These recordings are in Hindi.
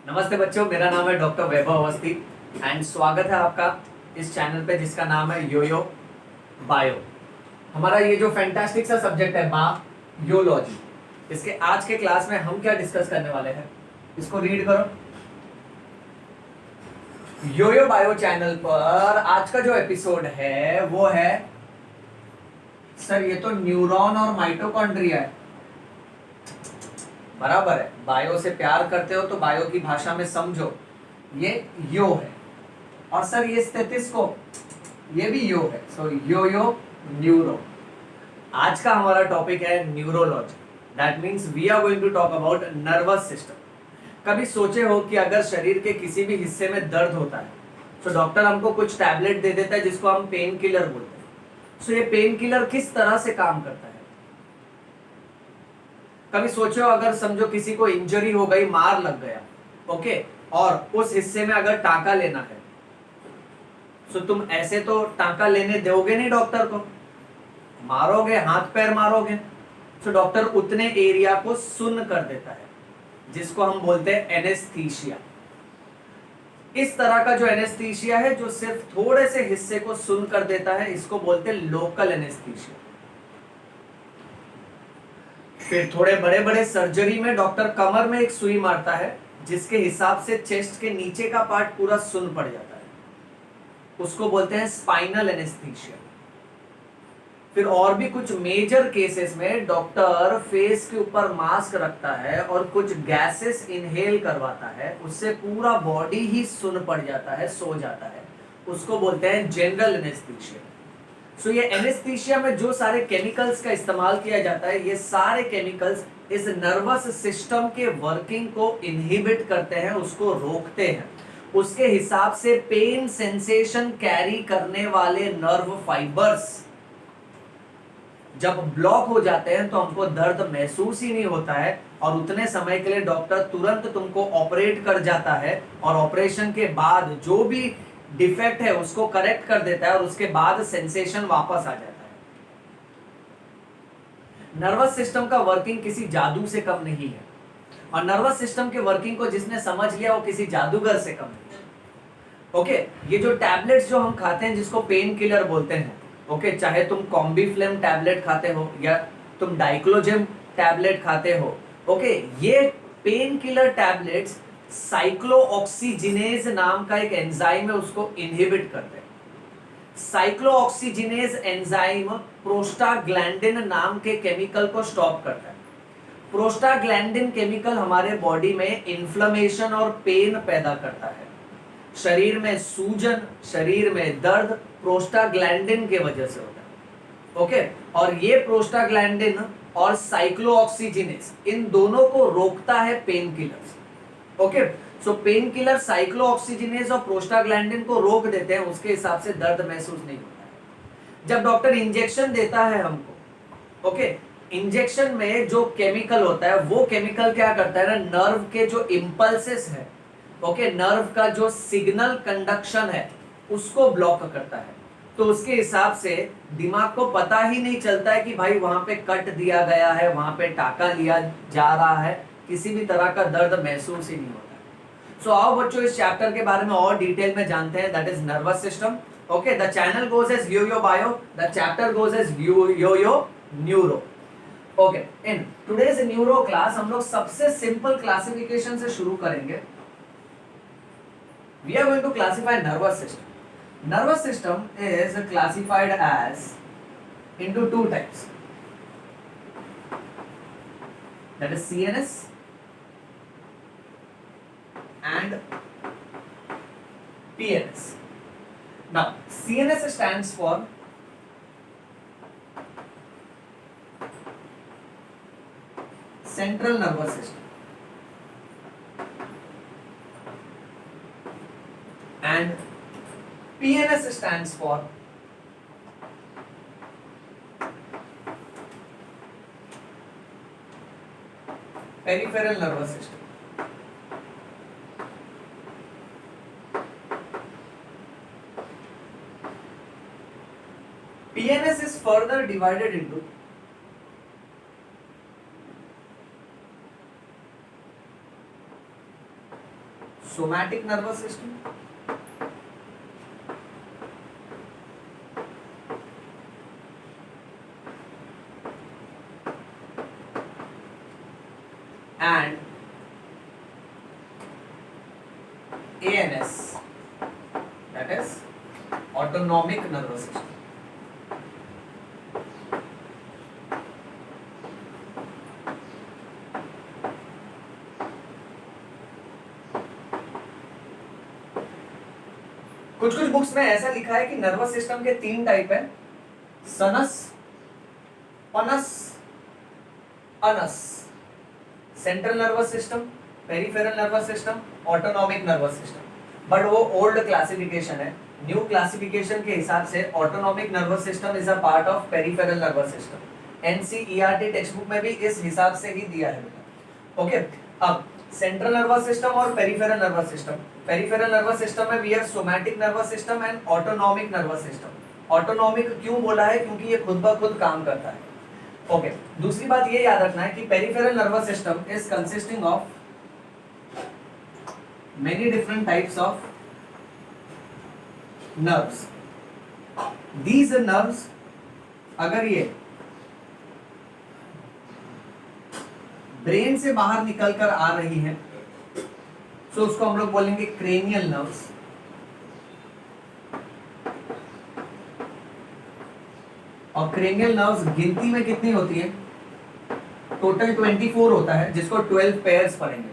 नमस्ते बच्चों, मेरा नाम है डॉक्टर वैभव अवस्थी एंड स्वागत है आपका इस चैनल पे जिसका नाम है योयो बायो। हमारा ये जो फैंटास्टिक सा सब्जेक्ट है बायोलॉजी, इसके आज के क्लास में हम क्या डिस्कस करने वाले हैं, इसको रीड करो। योयो बायो चैनल पर आज का जो एपिसोड है वो है, सर ये तो न्यूरॉन और माइटोकॉन्ड्रिया है। बराबर है, बायो से प्यार करते हो तो बायो की भाषा में समझो, ये यो है। और सर ये स्टेथिस्कोप ये भी यो है, सो यो यो न्यूरो। आज का हमारा टॉपिक है neurology, that means we are going to talk about nervous system. कभी सोचे हो कि अगर शरीर के किसी भी हिस्से में दर्द होता है तो डॉक्टर हमको कुछ टैबलेट दे देता है जिसको हम पेन किलर बोलते हैं। सो ये पेन किलर किस तरह से काम करता है? कभी सोचो अगर समझो किसी को इंजरी हो गई, मार लग गया, ओके, और उस हिस्से में अगर टांका लेना है तो तुम ऐसे तो टांका लेने दोगे नहीं डॉक्टर को, मारोगे, हाथ पैर मारोगे। तो डॉक्टर उतने एरिया को सुन्न कर देता है जिसको हम बोलते हैं एनेस्थीसिया। इस तरह का जो एनेस्थीसिया है जो सिर्फ थोड़े से हिस्से को सुन्न कर देता है, इसको बोलते हैं लोकल एनेस्थीसिया। फिर थोड़े बड़े बड़े सर्जरी में डॉक्टर कमर में एक सुई मारता है जिसके हिसाब से चेस्ट के नीचे का पार्ट पूरा सुन्न पड़ जाता है, उसको बोलते हैं स्पाइनल एनेस्थीसिया। फिर और भी कुछ मेजर केसेस में डॉक्टर फेस के ऊपर मास्क रखता है और कुछ गैसेस इनहेल करवाता है, उससे पूरा बॉडी ही सुन्न पड़ जाता है, सो जाता है, उसको बोलते हैं जनरल एनेस्थीसिया। सो ये एनेस्थीसिया में जो सारे केमिकल्स का इस्तेमाल किया जाता है, ये सारे केमिकल्स इस नर्वस सिस्टम के वर्किंग को इनहिबिट करते हैं, उसको रोकते हैं। उसके हिसाब से पेन सेंसेशन कैरी करने वाले नर्व फाइबर्स जब ब्लॉक हो जाते हैं तो हमको दर्द महसूस ही नहीं होता है, और उतने समय के लिए डॉक्टर तुरंत तुमको ऑपरेट कर जाता है और ऑपरेशन के बाद जो भी डिफेक्ट है उसको करेक्ट कर देता है और उसके बाद सेंसेशन वापस आ जाता है। नर्वस सिस्टम का वर्किंग किसी जादू से कम नहीं है, और नर्वस सिस्टम के वर्किंग को जिसने समझ लिया वो किसी जादूगर से कम नहीं है। ओके, ये जो टैबलेट्स जो हम खाते हैं जिसको पेन किलर बोलते हैं, ओके, चाहे तुम कॉम्बीफ्लेम टैबलेट खाते हो या तुम डाइक्लोजेम टैबलेट खाते हो, ओके, ये पेन किलर टैबलेट्स साइक्लोऑक्सीजिनेज नाम का एक एंजाइम है, उसको इनहिबिट करते हैं। साइक्लोऑक्सीजिनेज एंजाइम प्रोस्टाग्लैंडिन नाम के केमिकल को स्टॉप करता है। प्रोस्टाग्लैंडिन केमिकल हमारे बॉडी में इन्फ्लेमेशन और पेन पैदा करता है, शरीर में सूजन, शरीर में दर्द प्रोस्टाग्लैंडिन के वजह से होता है। ओके, और ये प्रोस्टाग्लैंडिन और साइक्लोऑक्सीजिनेज इन दोनों को रोकता है पेन किलर्स। ओके, सो पेन किलर साइक्लोऑक्सीजिनेज और प्रोस्टाग्लैंडिन को रोक देते हैं, उसके हिसाब से दर्द महसूस नहीं होता है। जब डॉक्टर इंजेक्शन देता है हमको, ओके, इंजेक्शन में जो केमिकल होता है वो केमिकल क्या करता है ना, नर्व के जो इंपल्सेस है, ओके, नर्व का जो सिग्नल कंडक्शन है उसको ब्लॉक करता है। तो उसके हिसाब से दिमाग को पता ही नहीं चलता है कि भाई वहां पे कट दिया गया है, वहां पे टाका लिया जा रहा है, किसी भी तरह का दर्द महसूस ही नहीं होता है। सो आओ बच्चों इस चैप्टर के बारे में और डिटेल में जानते हैं, that is nervous system. Okay, the channel goes as YoYo Bio, the chapter goes as YoYo Neuro. Okay, in today's neuro class हम लोग सबसे सिंपल क्लासिफिकेशन से शुरू करेंगे। We are going to classify nervous system. Nervous system is classified as into two types. That is CNS and PNS. Now, CNS stands for Central Nervous System. And PNS stands for Peripheral Nervous System. PNS is further divided into somatic nervous system, and ANS, that is autonomic nervous system. कुछ कुछ बुक्स में ऐसा लिखा है कि नर्वस सिस्टम के 3 टाइप है, सनस, पनस, अनस। Central nervous system, peripheral nervous system, autonomic nervous system. But वो ओल्ड क्लासिफिकेशन है। न्यू क्लासिफिकेशन के हिसाब से autonomic nervous system is a part of peripheral nervous system. NCERT textbook में भी इस हिसाब से ही दिया है। ओके, अब सेंट्रल नर्वस सिस्टम और peripheral nervous system. Peripheral nervous system में we have somatic nervous system and autonomic nervous system. Autonomic क्यों बोला है? क्योंकि ये खुद ब खुद काम करता है। ओके, दूसरी बात ये याद रखना है कि peripheral nervous system is consisting of many different types of nerves. These nerves अगर ये ब्रेन से बाहर निकलकर आ रही है तो उसको हम लोग बोलेंगे क्रेनियल नर्व्स। और क्रेनियल नर्व्स गिनती में कितनी होती है? टोटल 24 होता है, जिसको 12 पेयर्स पढ़ेंगे।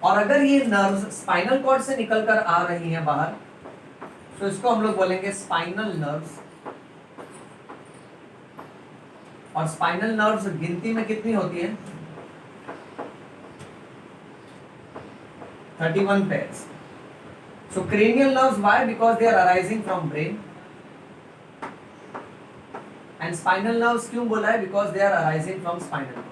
और अगर ये नर्व्स स्पाइनल कॉर्ड से निकलकर आ रही हैं बाहर तो इसको हम लोग बोलेंगे स्पाइनल नर्व्स। और स्पाइनल नर्व्स गिनती में कितनी होती है? 31 pairs. So cranial nerves, why? Because they are arising from brain. And spinal nerves क्यों बोला है? Because they are arising from spinal cord.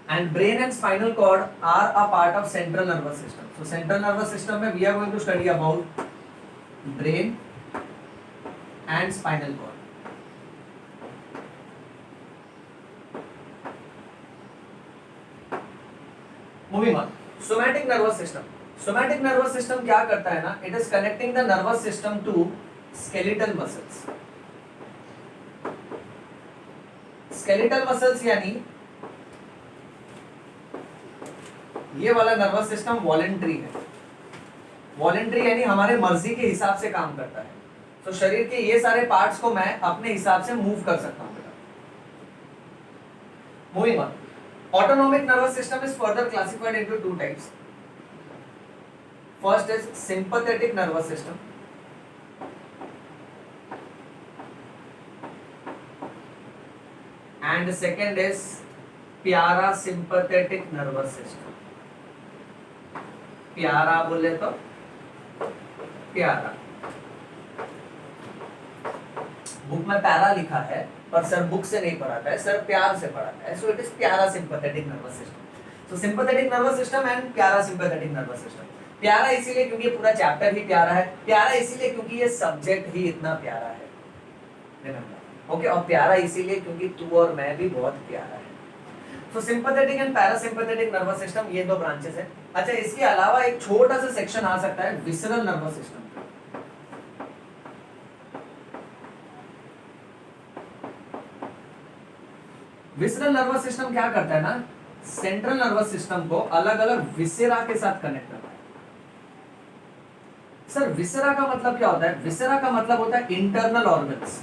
And brain and spinal cord are a part of central nervous system. So central nervous system में we are going to study about brain and spinal cord. Moving on, somatic nervous system. Somatic nervous system क्या करता है ना? It is connecting the nervous system to skeletal muscles. Skeletal muscles यानी ये वाला नर्वस सिस्टम वॉलेंट्री है। वॉलेंट्री यानी हमारे मर्जी के हिसाब से काम करता है। तो शरीर के ये सारे पार्ट्स को मैं अपने हिसाब से मूव कर सकता हूँ। Moving on, autonomic nervous system is further classified into 2 types. First is sympathetic nervous system and second is parasympathetic nervous system. प्यारा बोले तो प्यारा, बुक में पैरा लिखा है पर सर बुक से नहीं पढ़ाता है, सर प्यार से पढ़ाता है। सो इट इज प्यारा sympathetic nervous system. So sympathetic nervous system and प्यारा सिंपैथेटिक नर्वस सिस्टम। प्यारा इसीलिए क्योंकि पूरा चैप्टर ही प्यारा है, प्यारा इसीलिए क्योंकि ये सब्जेक्ट ही इतना प्यारा है। Remember, okay. और प्यारा इसीलिए क्योंकि तू और मैं भी बहुत प्यारा है। So sympathetic and parasympathetic nervous system, ये 2 ब्रांचेस है। अच्छा, इसके अलावा एक छोटा सा सेक्शन आ सकता है visceral nervous system. Visceral nervous system क्या करता है ना? सेंट्रल नर्वस सिस्टम को अलग अलग विसेरा के साथ कनेक्ट करता है। सर विसेरा का मतलब क्या होता है? विसेरा का मतलब होता है इंटरनल ऑर्गन्स।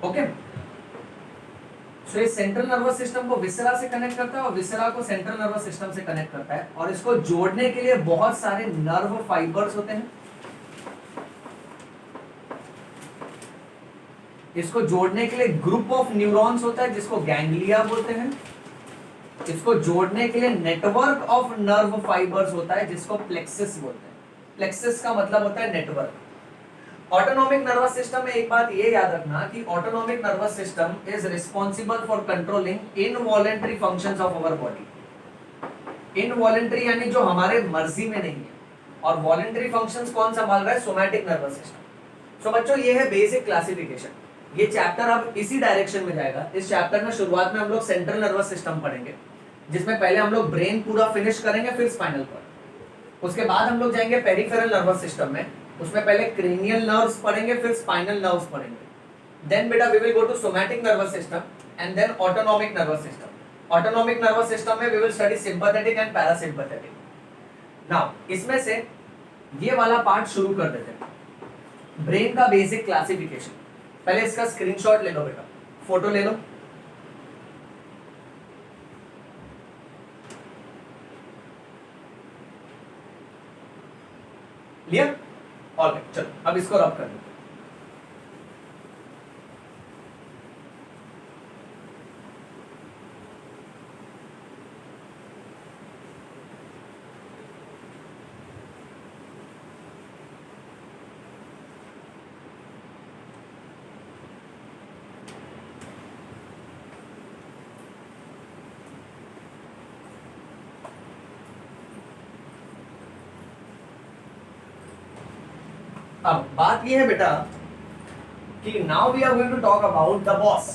ओके, सो ये सेंट्रल नर्वस सिस्टम को विसेरा से कनेक्ट करता है और विसेरा को सेंट्रल नर्वस सिस्टम से कनेक्ट करता है। और इसको जोड़ने के लिए बहुत सारे नर्व फाइबर्स होते हैं। इसको जोड़ने के लिए ग्रुप ऑफ न्यूरॉन्स होता है जिसको गैंग्लिया बोलते हैं। इसको जोड़ने के लिए नेटवर्क ऑफ नर्व फाइबर्स होता है जिसको प्लेक्सिस बोलते हैं। प्लेक्सिस का मतलब होता है नेटवर्क। ऑटोनॉमिक नर्वस सिस्टम में एक बात ये याद रखना कि autonomic nervous system is responsible for controlling involuntary functions of our body. Involuntary यानी जो हमारे मर्जी में नहीं है, और वॉलेंटरी फंक्शंस कौन संभाल रहा है? Somatic nervous system. सो बच्चों ये है बेसिक क्लासिफिकेशन। ये चैप्टर अब इसी डायरेक्शन में जाएगा। इस चैप्टर में शुरुआत में हम लोग सेंट्रल नर्वस सिस्टम पढ़ेंगे, जिसमें पहले हम लोग ब्रेन पूरा फिनिश करेंगे, फिर स्पाइनल कॉर्ड। उसके बाद हम लोग जाएंगे पेरिफेरल नर्वस सिस्टम में, उसमें पहले क्रेनियल नर्व्स पढ़ेंगे, फिर स्पाइनल नर्व्स पढ़ेंगे। देन बेटा we will go to somatic nervous system and then autonomic nervous system. Autonomic nervous system में we will study sympathetic and parasympathetic. Now इसमें से ये वाला पार्ट शुरू कर देते हैं, ब्रेन का बेसिक क्लासिफिकेशन। पहले इसका स्क्रीनशॉट ले लो बेटा, फोटो ले लो। लिया? ऑलराइट, चलो अब इसको रब कर दो। अब बात यह है बेटा कि now we are going to talk about the boss.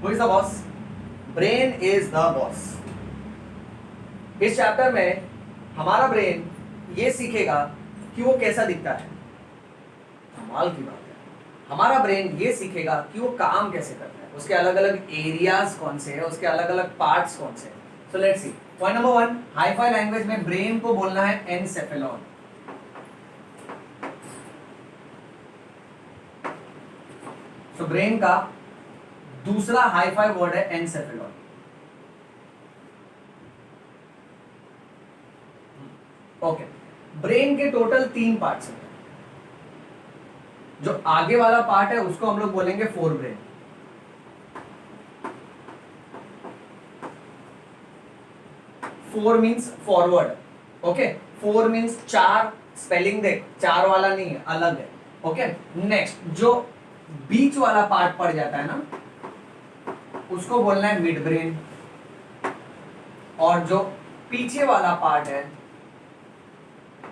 Who is the boss? Brain is the boss. इस चैप्टर में हमारा ब्रेन ये सीखेगा कि वो कैसा दिखता है। कमाल की बात है, हमारा ब्रेन ये सीखेगा कि वो काम कैसे करता है, उसके अलग अलग एरियाज कौन से हैं, उसके अलग अलग पार्ट्स कौन से हैं। So let's see. Point number 1, hi fi language में ब्रेन को बोलना है एनसेफेलॉन। सो ब्रेन का दूसरा हाई-फाई वर्ड है एनसेफेलॉन। ओके, ब्रेन के टोटल 3 पार्ट्स हैं। जो आगे वाला पार्ट है उसको हम लोग बोलेंगे fore brain. Four means forward, okay. Four means 4, spelling देख, 4 वाला नहीं है, अलग है, ओके। नेक्स्ट जो बीच वाला पार्ट पड़ जाता है ना, उसको बोलना है मिड ब्रेन। और जो पीछे वाला पार्ट है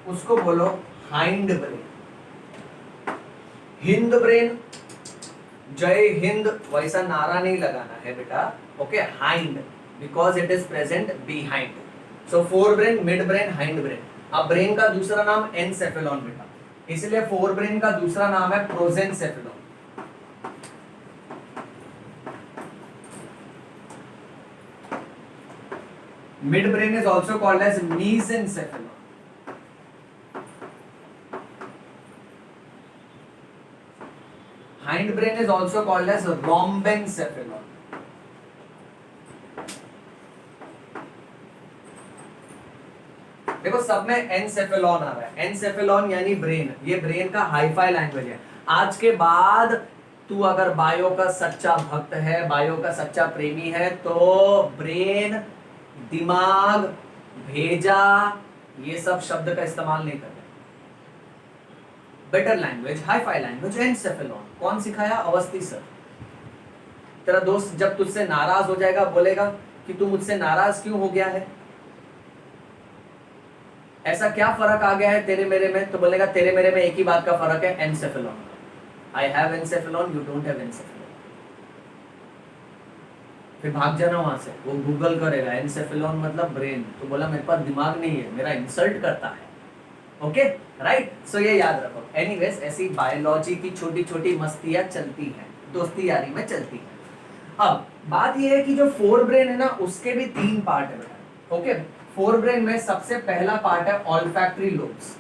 उसको बोलो हाइंड ब्रेन। हिंद ब्रेन, जय हिंद वैसा नारा नहीं लगाना है बेटा, okay. Hind, because it is present behind. So fore brain, mid brain, hind brain. अब ब्रेन का दूसरा नाम एनसेफेलॉन बेटा, इसलिए फोर ब्रेन का दूसरा नाम है prosencephalon. Midbrain is also called as mesencephalon. Hindbrain is also called as rhombencephalon. देखो सब में एनसेफेलॉन आ रहा है। एनसेफेलॉन यानी ब्रेन, ये ब्रेन का हाईफाई लैंग्वेज है। आज के बाद तू अगर बायो का सच्चा भक्त है, बायो का सच्चा प्रेमी है, तो ब्रेन, दिमाग, भेजा, ये सब शब्द का इस्तेमाल नहीं करना। Better language, hi fi language, encephalon. कौन सिखाया? अवस्थी सर। तेरा दोस्त जब तुझसे नाराज हो जाएगा बोलेगा कि तू मुझसे नाराज क्यों हो गया है, ऐसा क्या फर्क आ गया है तेरे मेरे में, तो बोलेगा तेरे मेरे में एक ही बात का फर्क है, encephalon. I have encephalon, you don't have encephalon. फिर भाग जाना वहां से, वो गूगल करेगा एनसेफेलॉन मतलब ब्रेन, तो बोला मेरे पास दिमाग नहीं है, मेरा इंसल्ट करता है, ओके राइट। सो ये याद रखो। एनीवेज ऐसी बायोलॉजी की छोटी छोटी मस्तियां चलती हैं, दोस्ती यारी में चलती है। अब बात ये है कि जो फोर ब्रेन है ना, उसके भी 3 पार्ट है बेटा, ओके। फोर ब्रेन में सबसे पहला पार्ट है ऑल्फैक्टरी लोब्स।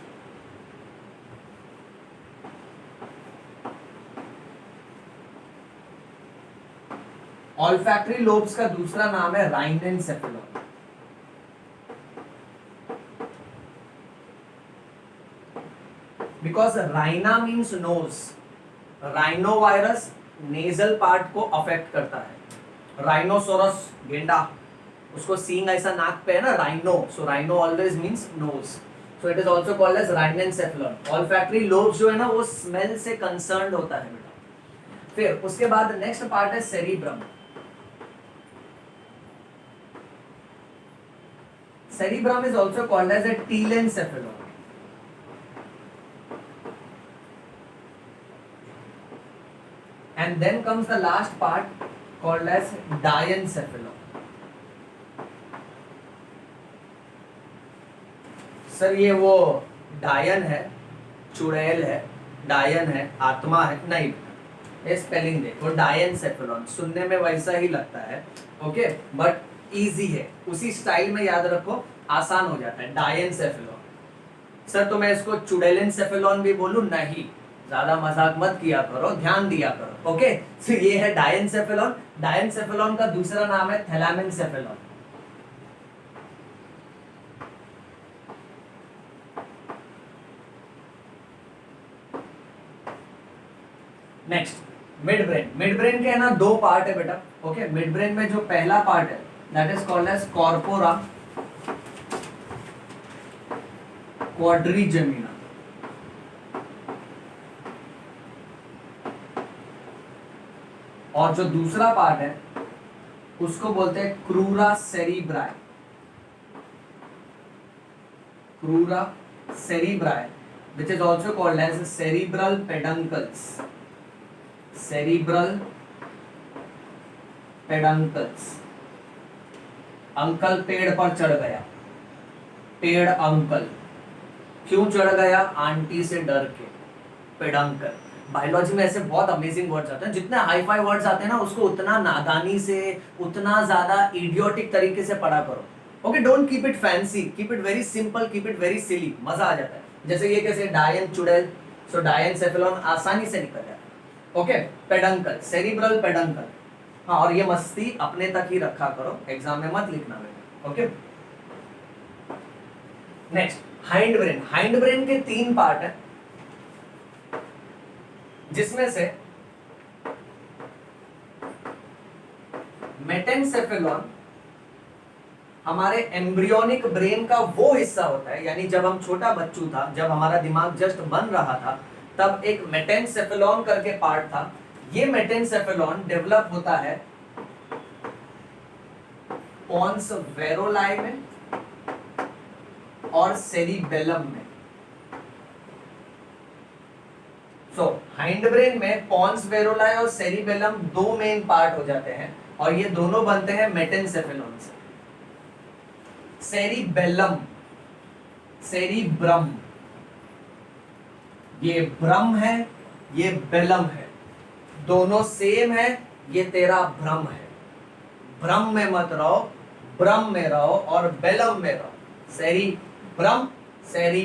ऑल्फैक्टरी लोब्स का दूसरा नाम है rhinencephalon. Because rhina means nose, rhino virus nasal part को अफेक्ट करता है। राइनोसोरस गेंडा, उसको सींग ऐसा नाक पे है ना, rhino, so rhino always means nose, so it is also called as rhinencephalon. Olfactory lobes जो है ना, वो स्मेल से कंसर्न्ड होता है बेटा। फिर उसके बाद नेक्स्ट पार्ट है cerebrum. Cerebrum is also called as a telencephalon. then comes the last part called as diencephalon. Sir ये वो डायन है, चुड़ैल है, डायन है, आत्मा है? नहीं, ये स्पेलिंग देखो, डायनसेफेलॉन सुनने में वैसा ही लगता है, ओके, बट इजी है, उसी स्टाइल में याद रखो, आसान हो जाता है, डायनसेफेलॉन। सर तो मैं इसको चुड़ैलेनसेफेलॉन भी बोलूं? नहीं, ज्यादा मजाक मत किया करो, ध्यान दिया करो, ओके। तो ये है डायनसेफेलॉन। डायनसेफेलॉन का दूसरा नाम है thalamencephalon. Next midbrain. Midbrain के है ना दो पार्ट है बेटा, ओके। मिड ब्रेन में जो पहला पार्ट है that is called as corpora quadrigemina, और जो दूसरा पार्ट है उसको बोलते हैं crura cerebri. Crura cerebri which is also called as cerebral peduncles. Cerebral peduncles. Uncle पेड़ पर चढ़ गया, पेड़ अंकल क्यों चढ़ गया? आंटी से डर के, पेडंकल। बायोलॉजी में ऐसे बहुत अमेजिंग वर्ड्स आते हैं, जितने हाई फाई वर्ड्स आते हैं ना उसको उतना नादानी से, उतना ज्यादा इडियोटिक तरीके से पढ़ा करो, okay. Don't keep it fancy, keep it very simple, keep it very silly, मजा आ जाता है। जैसे ये कैसे डायन चुड़ैल, सो डायनसेफेलॉन आसानी से निकल जाता है, ओके। पेडंकल, सेरिब्रल पेडंकल, हाँ, और ये मस्ती अपने तक ही रखा करो, एग्जाम में मत लिखना बेटा, okay. Next hind brain. Hind brain के तीन पार्ट है, जिसमें से मेटेनसेफेलॉन हमारे एम्ब्रियोनिक ब्रेन का वो हिस्सा होता है, यानी जब हम छोटा बच्चू था, जब हमारा दिमाग जस्ट बन रहा था, तब एक मेटेनसेफेलॉन करके पार्ट था। ये मेटेनसेफेलॉन डेवलप होता है पोन्स वेरोलाई में और सेरिबेलम में। सो हाइंड ब्रेन में पोन्स वेरोलाई और सेरिबेलम दो मेन पार्ट हो जाते हैं, और ये दोनों बनते हैं मेटेनसेफेलॉन से। सेरिबेलम, सेरिब्रम, ये ब्रम है, ये बेलम है, दोनों सेम है, ये तेरा भ्रम है। भ्रम में मत रहो, ब्रह्म में रहो और बेलम में रहो। सेरी ब्रह्म, सेरी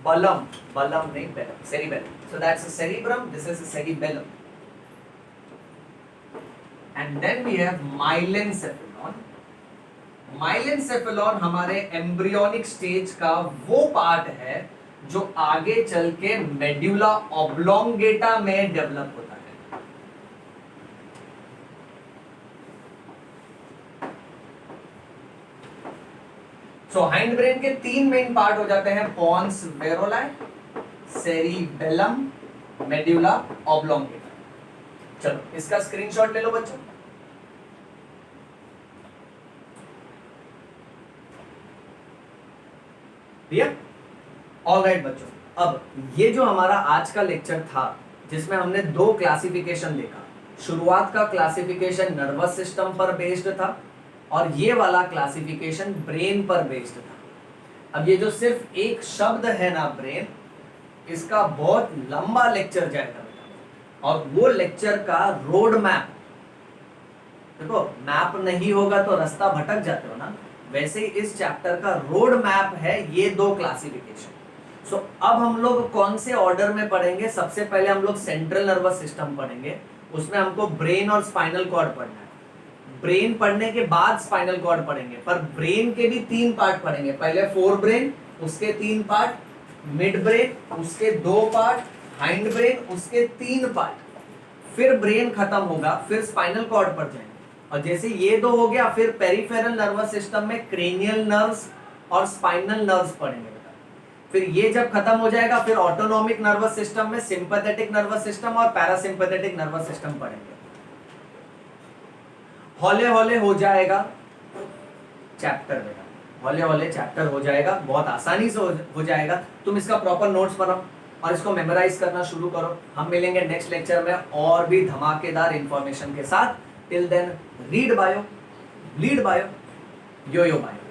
बलम, बलम नहीं Belum, cerebellum. So that's a cerebrum, this is a cerebellum. And then we have myelencephalon. Myelencephalon हमारे एम्ब्रियोनिक स्टेज का वो पार्ट है जो आगे चल के मेड्यूला ऑब्लोंगेटा में डेवलप होता है। सो हाइंड ब्रेन के तीन मेन पार्ट हो जाते हैं, पोन्स वेरोलाई, सेरिबेलम, मेड्यूला ऑब्लोंगेटा। चलो इसका स्क्रीनशॉट ले लो बच्चों। दिया? ऑलराइट बच्चों, अब ये जो हमारा आज का लेक्चर था, जिसमें हमने दो क्लासिफिकेशन देखा। शुरुआत का क्लासिफिकेशन नर्वस सिस्टम पर बेस्ड था, और ये वाला क्लासिफिकेशन ब्रेन पर बेस्ड था। अब ये जो सिर्फ एक शब्द है ना ब्रेन, इसका बहुत लंबा लेक्चर जाएगा, और वो लेक्चर का रोड मैप, देखो मैप नहीं होगा तो रास्ता भटक जाते हो ना, वैसे ही इस चैप्टर का रोड मैप है ये दो क्लासिफिकेशन। सो अब हम लोग कौन से ऑर्डर में पढ़ेंगे? सबसे पहले हम लोग सेंट्रल नर्वस सिस्टम पढ़ेंगे, उसमें हमको ब्रेन और स्पाइनल कॉर्ड पढ़ना है। ब्रेन पढ़ने के बाद स्पाइनल कॉर्ड पढ़ेंगे, पर ब्रेन के भी तीन पार्ट पढ़ेंगे। पहले फोर ब्रेन, उसके तीन पार्ट, मिड ब्रेन उसके दो पार्ट, हाइंड ब्रेन उसके तीन पार्ट, फिर ब्रेन खत्म होगा, फिर स्पाइनल कॉर्ड पर जाएंगे। और जैसे ये दो हो गया, फिर पेरिफेरल नर्वस सिस्टम में क्रेनियल नर्व्स और स्पाइनल नर्व्स पढ़ेंगे बेटा। फिर ये जब खत्म हो जाएगा, फिर ऑटोनॉमिक नर्वस सिस्टम में सिंपैथेटिक नर्वस सिस्टम और पैरासिम्पैथेटिक नर्वस सिस्टम पढ़ेंगे। हौले हौले हो जाएगा चैप्टर बेटा, हौले हौले चैप्टर हो जाएगा, बहुत आसानी से हो जाएगा। तुम इसका प्रॉपर नोट्स बनाओ, और इसको मेमोराइज करना शुरू करो। हम मिलेंगे नेक्स्ट लेक्चर में और भी धमाकेदार इंफॉर्मेशन के साथ। Till then read bio, lead bio, yo yo bio.